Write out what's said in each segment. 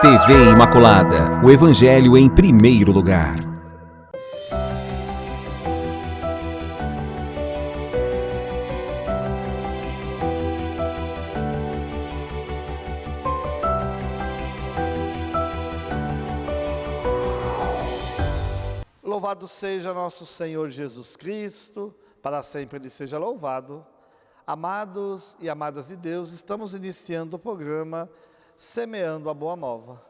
TV Imaculada, o Evangelho em primeiro lugar. Louvado seja nosso Senhor Jesus Cristo, para sempre Ele seja louvado. Amados e amadas de Deus, estamos iniciando o programa Semeando a Boa Nova.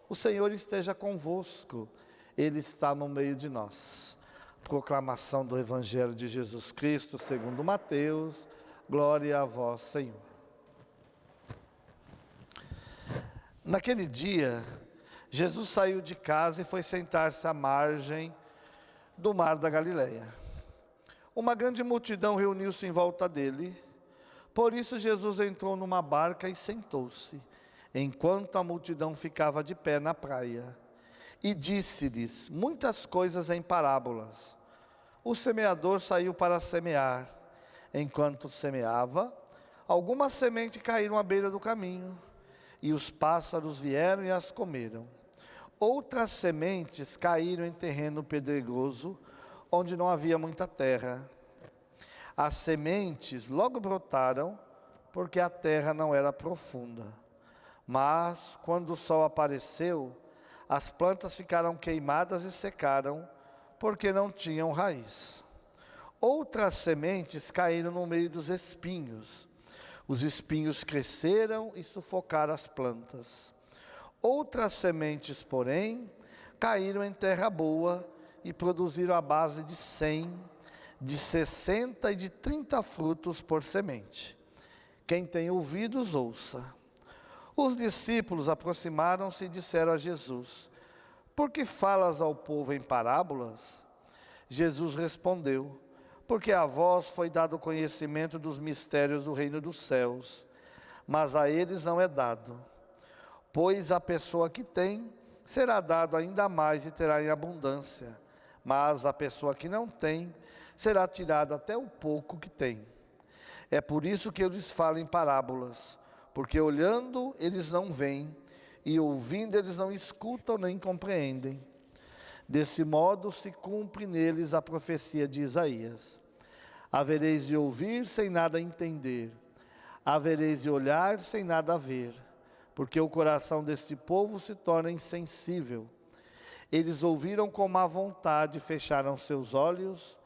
O Senhor esteja convosco, Ele está no meio de nós. Proclamação do Evangelho de Jesus Cristo, segundo Mateus. Glória a vós, Senhor. Naquele dia, Jesus saiu de casa e foi sentar-se à margem do mar da Galileia. Uma grande multidão reuniu-se em volta dele. Por isso Jesus entrou numa barca e sentou-se, enquanto a multidão ficava de pé na praia. E disse-lhes muitas coisas em parábolas. O semeador saiu para semear. Enquanto semeava, algumas sementes caíram à beira do caminho, e os pássaros vieram e as comeram. Outras sementes caíram em terreno pedregoso, onde não havia muita terra. As sementes logo brotaram, porque a terra não era profunda. Mas, quando o sol apareceu, as plantas ficaram queimadas e secaram, porque não tinham raiz. Outras sementes caíram no meio dos espinhos. Os espinhos cresceram e sufocaram as plantas. Outras sementes, porém, caíram em terra boa e produziram a base de 100, de 60 e de 30 frutos por semente. Quem tem ouvidos, ouça. Os discípulos aproximaram-se e disseram a Jesus: por que falas ao povo em parábolas? Jesus respondeu: porque a vós foi dado o conhecimento dos mistérios do reino dos céus, mas a eles não é dado. Pois a pessoa que tem, será dado ainda mais e terá em abundância. Mas a pessoa que não tem, será tirada até o pouco que tem. É por isso que eu lhes falo em parábolas, porque olhando eles não veem, e ouvindo eles não escutam nem compreendem. Desse modo se cumpre neles a profecia de Isaías. Havereis de ouvir sem nada entender, havereis de olhar sem nada ver, porque o coração deste povo se torna insensível. Eles ouviram com má vontade e fecharam seus olhos,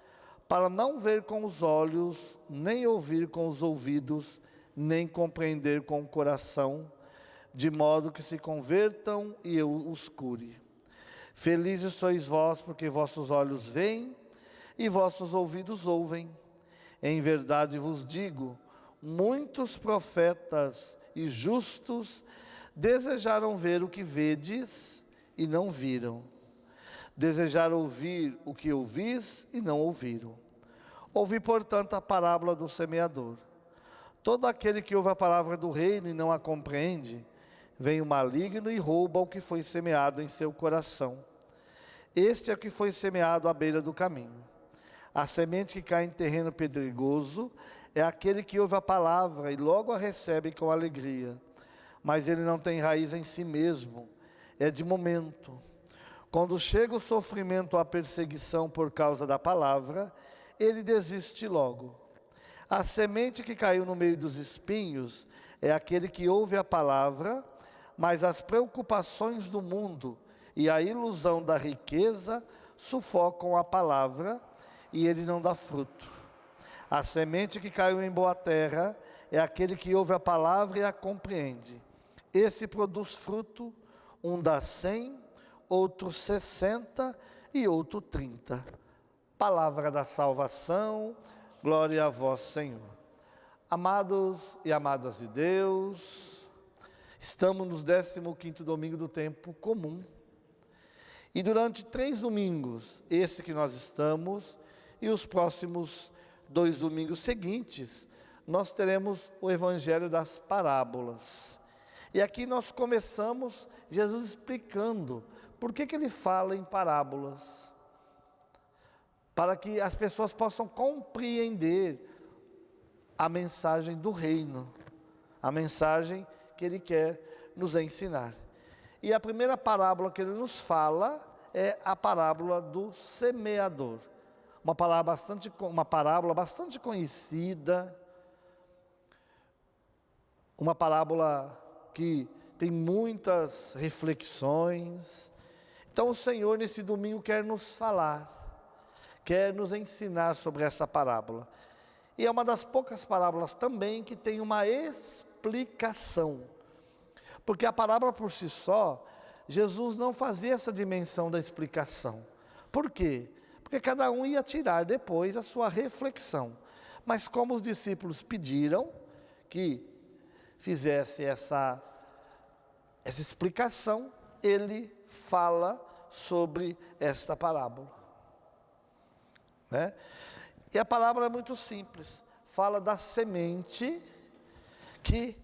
para não ver com os olhos, nem ouvir com os ouvidos, nem compreender com o coração, de modo que se convertam e eu os cure. Felizes sois vós, porque vossos olhos veem e vossos ouvidos ouvem. Em verdade vos digo, muitos profetas e justos desejaram ver o que vedes e não viram. Desejaram ouvir o que ouvis e não ouviram. Ouvi, portanto, a parábola do semeador. Todo aquele que ouve a palavra do reino e não a compreende, vem o maligno e rouba o que foi semeado em seu coração. Este é o que foi semeado à beira do caminho. A semente que cai em terreno pedregoso é aquele que ouve a palavra e logo a recebe com alegria. Mas ele não tem raiz em si mesmo, é de momento. Quando chega o sofrimento ou a perseguição por causa da palavra, ele desiste logo. A semente que caiu no meio dos espinhos é aquele que ouve a palavra, mas as preocupações do mundo e a ilusão da riqueza sufocam a palavra e ele não dá fruto. A semente que caiu em boa terra é aquele que ouve a palavra e a compreende. Esse produz fruto, um dá 100, outro 60 e outro 30. Palavra da salvação, glória a vós, Senhor. Amados e amadas de Deus, estamos no 15º domingo do tempo comum. E durante 3 domingos, esse que nós estamos, e os próximos 2 domingos seguintes, nós teremos o Evangelho das parábolas. E aqui nós começamos Jesus explicando por que ele fala em parábolas. Para que as pessoas possam compreender a mensagem do reino, a mensagem que ele quer nos ensinar. E a primeira parábola que ele nos fala é a parábola do semeador. Uma parábola bastante conhecida, uma parábola que tem muitas reflexões. Então o Senhor nesse domingo quer nos falar, quer nos ensinar sobre essa parábola. E é uma das poucas parábolas também que tem uma explicação. Porque a parábola por si só, Jesus não fazia essa dimensão da explicação. Por quê? Porque cada um ia tirar depois a sua reflexão. Mas como os discípulos pediram que fizesse essa explicação, ele fala sobre esta parábola. Né? E a parábola é muito simples. Fala da semente que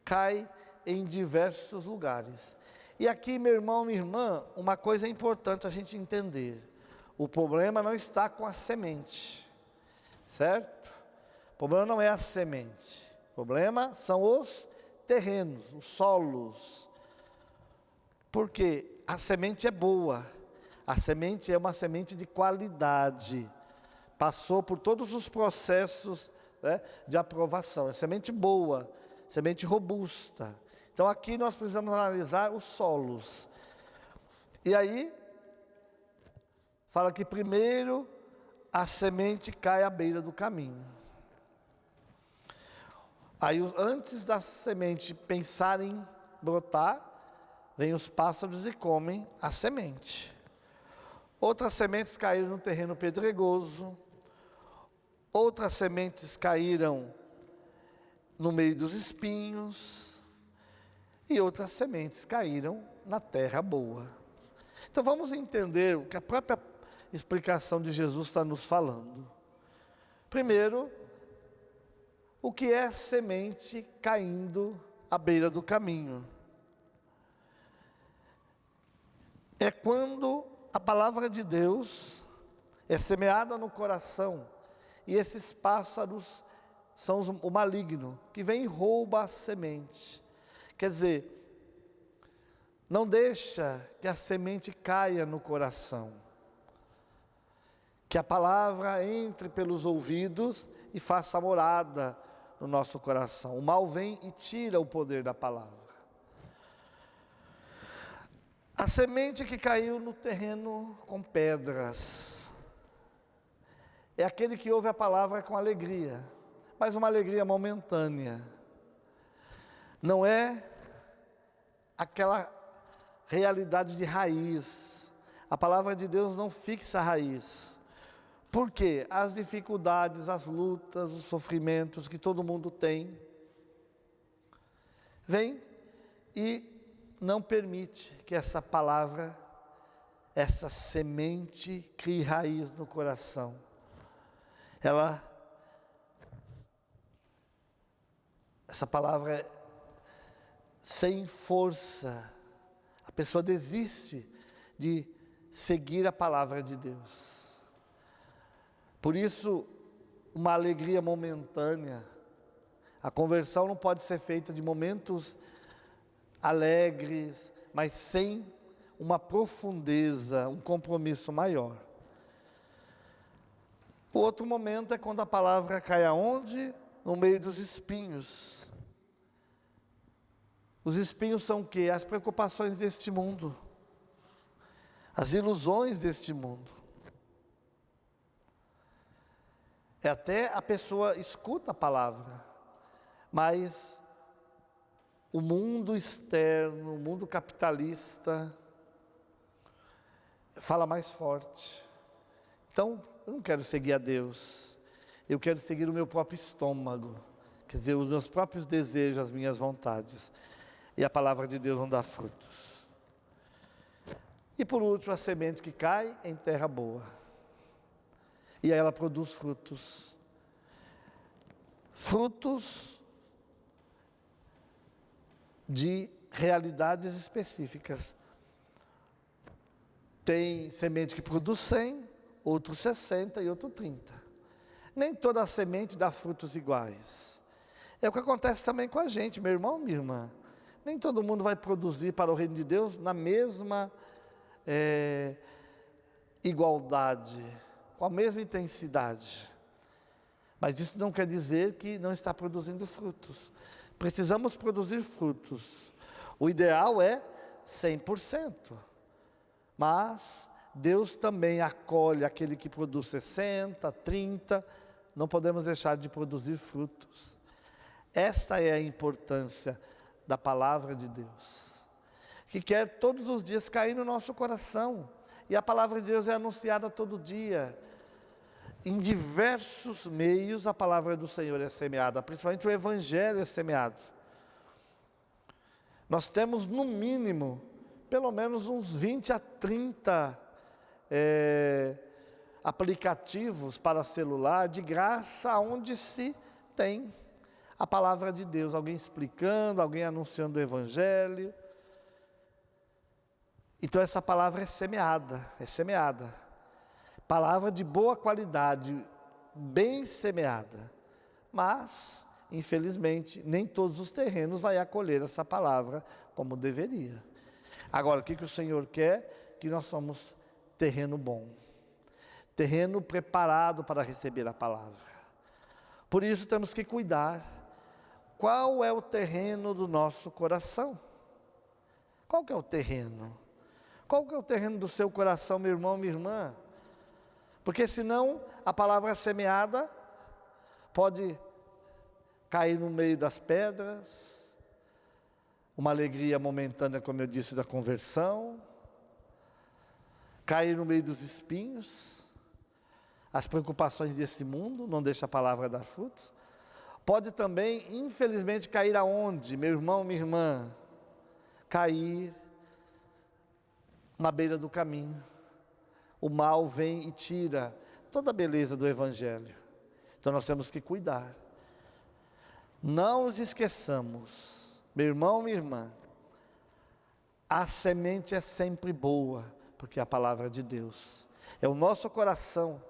cai em diversos lugares. E aqui, meu irmão, minha irmã, uma coisa é importante a gente entender. O problema não está com a semente, certo? O problema não é a semente. O problema são os terrenos, os solos. Porque a semente é boa. A semente é uma semente de qualidade. Passou por todos os processos, né, de aprovação. É semente boa, semente robusta. Então aqui nós precisamos analisar os solos. E aí, fala que primeiro a semente cai à beira do caminho. Aí antes da semente pensar em brotar, vêm os pássaros e comem a semente. Outras sementes caíram no terreno pedregoso. Outras sementes caíram no meio dos espinhos. E outras sementes caíram na terra boa. Então vamos entender o que a própria explicação de Jesus está nos falando. Primeiro, o que é semente caindo à beira do caminho? É quando a palavra de Deus é semeada no coração e esses pássaros são o maligno que vem e rouba a semente. Quer dizer, não deixa que a semente caia no coração. Que a palavra entre pelos ouvidos e faça morada no nosso coração. O mal vem e tira o poder da palavra. A semente que caiu no terreno com pedras é aquele que ouve a palavra com alegria, mas uma alegria momentânea. Não é aquela realidade de raiz. A palavra de Deus não fixa a raiz. Por quê? As dificuldades, as lutas, os sofrimentos que todo mundo tem, vem e não permite que essa palavra, essa semente crie raiz no coração. Essa palavra é sem força. A pessoa desiste de seguir a palavra de Deus. Por isso, uma alegria momentânea. A conversão não pode ser feita de momentos alegres, mas sem uma profundeza, um compromisso maior. O outro momento é quando a palavra cai aonde? No meio dos espinhos. Os espinhos são o quê? As preocupações deste mundo, as ilusões deste mundo. Até a pessoa escuta a palavra, mas o mundo externo, o mundo capitalista, fala mais forte. Então, eu não quero seguir a Deus, eu quero seguir o meu próprio estômago, quer dizer, os meus próprios desejos, as minhas vontades. E a palavra de Deus não dá frutos. E por último, a semente que cai em terra boa. E aí ela produz frutos. Frutos de realidades específicas. Tem semente que produz 100, outro 60 e outro 30. Nem toda semente dá frutos iguais. É o que acontece também com a gente, meu irmão, minha irmã. Nem todo mundo vai produzir para o reino de Deus na mesma igualdade, com a mesma intensidade. Mas isso não quer dizer que não está produzindo frutos. Precisamos produzir frutos. O ideal é 100%. Mas Deus também acolhe aquele que produz 60, 30. Não podemos deixar de produzir frutos. Esta é a importância da palavra de Deus, que quer todos os dias cair no nosso coração. E a palavra de Deus é anunciada todo dia. Em diversos meios a palavra do Senhor é semeada, principalmente o Evangelho é semeado. Nós temos no mínimo, pelo menos uns 20 a 30 aplicativos para celular, de graça, onde se tem a palavra de Deus, alguém explicando, alguém anunciando o Evangelho. Então essa palavra é semeada. Palavra de boa qualidade, bem semeada. Mas, infelizmente, nem todos os terrenos vão acolher essa palavra como deveria. Agora, o que o Senhor quer? Que nós somos terreno bom. Terreno preparado para receber a palavra. Por isso temos que cuidar. Qual é o terreno do nosso coração? Qual que é o terreno? Qual que é o terreno do seu coração, meu irmão, minha irmã? Porque senão a palavra semeada pode cair no meio das pedras, uma alegria momentânea, como eu disse, da conversão, cair no meio dos espinhos, as preocupações desse mundo, não deixa a palavra dar frutos. Pode também, infelizmente, cair aonde, meu irmão, minha irmã? Cair na beira do caminho. O mal vem e tira toda a beleza do Evangelho. Então nós temos que cuidar. Não nos esqueçamos, meu irmão, minha irmã, a semente é sempre boa, porque é a palavra de Deus. É o nosso coração.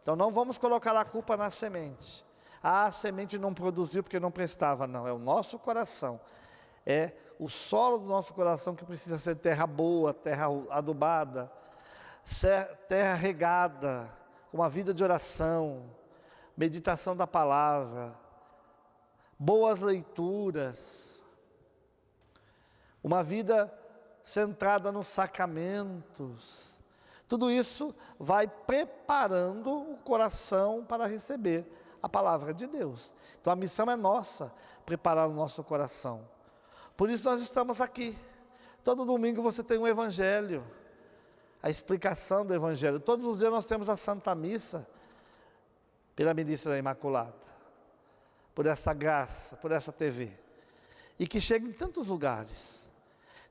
Então não vamos colocar a culpa na semente. A semente não produziu porque não prestava, não. É o nosso coração. É o solo do nosso coração que precisa ser terra boa, terra adubada, terra regada, com uma vida de oração, meditação da palavra, boas leituras, uma vida centrada nos sacramentos. Tudo isso vai preparando o coração para receber a palavra de Deus. Então a missão é nossa, preparar o nosso coração. Por isso nós estamos aqui. Todo domingo você tem um Evangelho, a explicação do Evangelho. Todos os dias nós temos a Santa Missa, pela Ministra da Imaculada, por essa graça, por essa TV, e que chega em tantos lugares.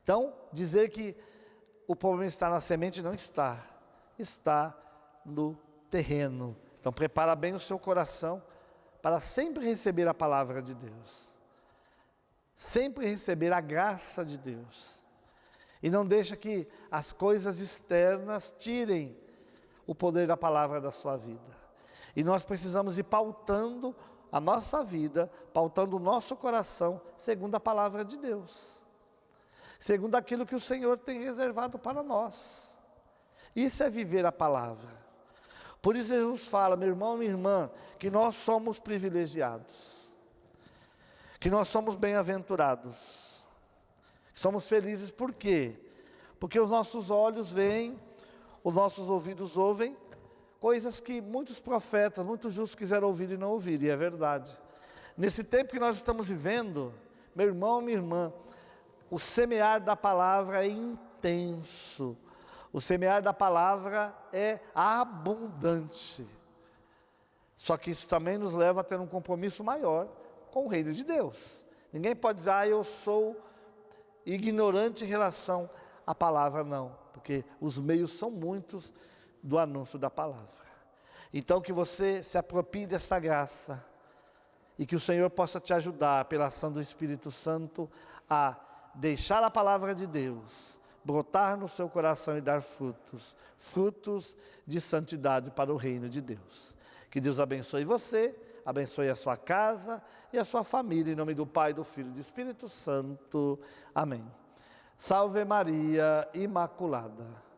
Então, dizer que o problema está na semente, não está. Está no terreno. Então, prepara bem o seu coração para sempre receber a palavra de Deus. Sempre receber a graça de Deus. E não deixa que as coisas externas tirem o poder da palavra da sua vida. E nós precisamos ir pautando a nossa vida, pautando o nosso coração, segundo a palavra de Deus. Segundo aquilo que o Senhor tem reservado para nós. Isso é viver a palavra. Por isso Jesus fala, meu irmão, minha irmã, que nós somos privilegiados. Que nós somos bem-aventurados. Que somos felizes, por quê? Porque os nossos olhos veem, os nossos ouvidos ouvem, coisas que muitos profetas, muitos justos quiseram ouvir e não ouviram, e é verdade. Nesse tempo que nós estamos vivendo, meu irmão, minha irmã, o semear da palavra é intenso. O semear da palavra é abundante. Só que isso também nos leva a ter um compromisso maior com o reino de Deus. Ninguém pode dizer, eu sou ignorante em relação à palavra, não. Porque os meios são muitos do anúncio da palavra. Então que você se aproprie dessa graça e que o Senhor possa te ajudar pela ação do Espírito Santo a deixar a palavra de Deus brotar no seu coração e dar frutos, frutos de santidade para o reino de Deus. Que Deus abençoe você, abençoe a sua casa e a sua família, em nome do Pai, do Filho e do Espírito Santo. Amém. Salve Maria Imaculada.